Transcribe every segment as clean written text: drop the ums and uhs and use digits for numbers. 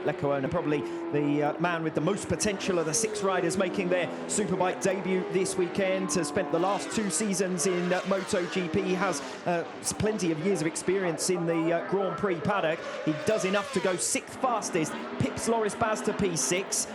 Lecuona, probably the man with the most potential of the 6 riders making their Superbike debut this weekend. Has spent the last 2 seasons in MotoGP, has plenty of years of experience in the Grand Prix paddock. He does enough to go 6th fastest, pips Loris Baz to P6.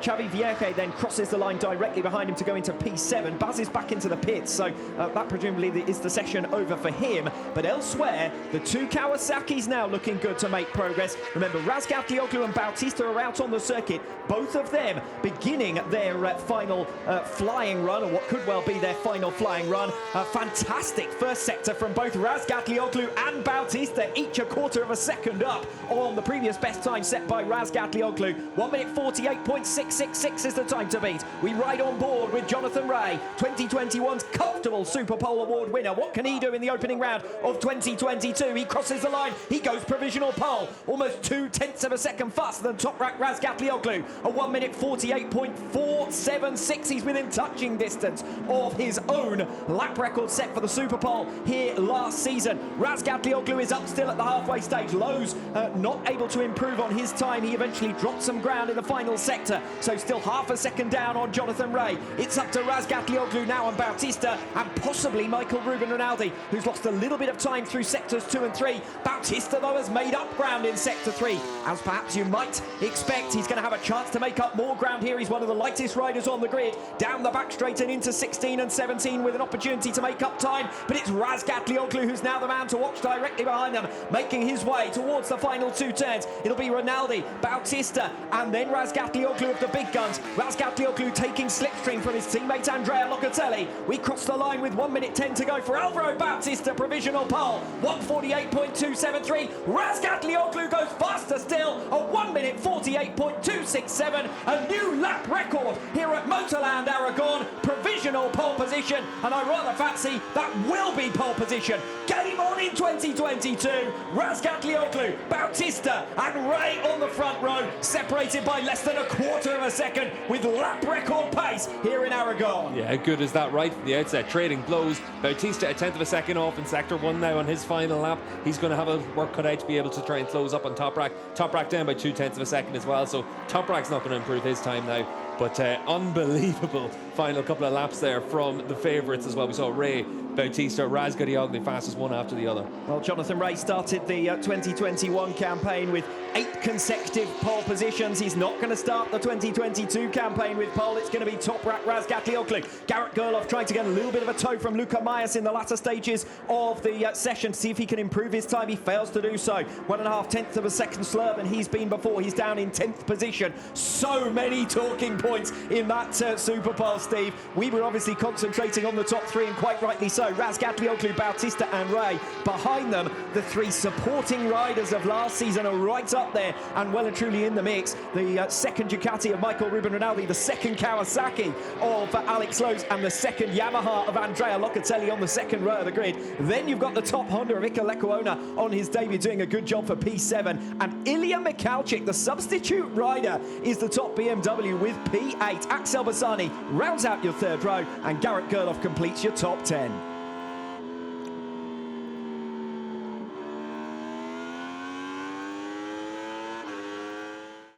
Xavi Vierge then crosses the line directly behind him to go into P7. Baz is back into the pits, so that presumably is the session over for him. But elsewhere, the 2 Kawasaki's now looking good to make progress. Remember, Razgatlioglu and Bautista are out on the circuit, both of them beginning their final flying run, or what could well be their final flying run. A fantastic first sector from both Razgatlioglu and Bautista, each a quarter of a second up on the previous best time set by Razgatlioglu. 1 minute 48.666 is the time to beat. We ride on board with Jonathan Rea, 2021's comfortable Superpole Award winner. What can he do in the opening round of 2022? He crosses the line, he goes provisional pole, almost 0.2 of a second faster than top rack Razgatlioglu. A 1 minute 48.476. He's within touching distance of his own lap record set for the Superpole here last season. Razgatlioglu is up still at the halfway stage. Lowe's not able to improve on his time. He eventually dropped some ground in the final sector, so still half a second down on Jonathan Rea. It's up to Razgatlioglu now and Bautista, and possibly Michael Ruben Rinaldi, who's lost a little bit of time through sectors 2 and 3. Bautista, though, has made up ground in sector 3, as perhaps you might expect. He's going to have a chance to make up more ground here. He's one of the lightest riders on the grid. Down the back straight and into 16 and 17 with an opportunity to make up time, but it's Razgatlioglu who's now the man to watch directly behind them, making his way towards the final 2 turns. It'll be Rinaldi, Bautista, and then Razgatlioglu of the big guns. Razgatlioglu taking slipstream from his teammate Andrea Locatelli. We cross the line with 1 minute 10 to go for Alvaro Bautista, provisional pole, 1:48.273. Razgatlioglu goes faster still, a 1 minute 48.267, a new lap record here at Motorland Aragon, provisional pole position, and I rather fancy that will be pole position. Game on in 2022. Razgatlioglu, Bautista and Rea on the front row, separated by less than a quarter of a second with lap record pace here in Aragon. Yeah, good as that right from the outset. Trading blows. Bautista a 1/10 of a second off in sector 1 now on his final lap. He's going to have a work cut out to be able to try and close up on Top Rack. Top Rack down by 0.2 of a second as well, so Top Rack's not going to improve his time now. But unbelievable final couple of laps there from the favourites as well. We saw Rea, Bautista, Razgatlioglu fastest one after the other. Well, Jonathan Rea started the 2021 campaign with 8 consecutive pole positions. He's not going to start the 2022 campaign with pole. It's going to be top rack Razgatlioglu. Garrett Gerloff trying to get a little bit of a tow from Luca Myers in the latter stages of the session to see if he can improve his time. He fails to do so. 1.5 of a second slower than he's been before. He's down in 10th position. So many talking points in that Superpole, Steve. We were obviously concentrating on the top 3, and quite rightly so. Razgatlioglu, Bautista and Rea. Behind them, the 3 supporting riders of last season are right up there and well and truly in the mix. The second Ducati of Michael Ruben Rinaldi, the second Kawasaki of Alex Lowe's, and the second Yamaha of Andrea Locatelli on the second row of the grid. Then you've got the top Honda of Iker Lecuona on his debut, doing a good job for P7. And Ilya Mikhalczyk, the substitute rider, is the top BMW with P8. Axel Bassani rounds out your third row, and Garrett Gerloff completes your top 10.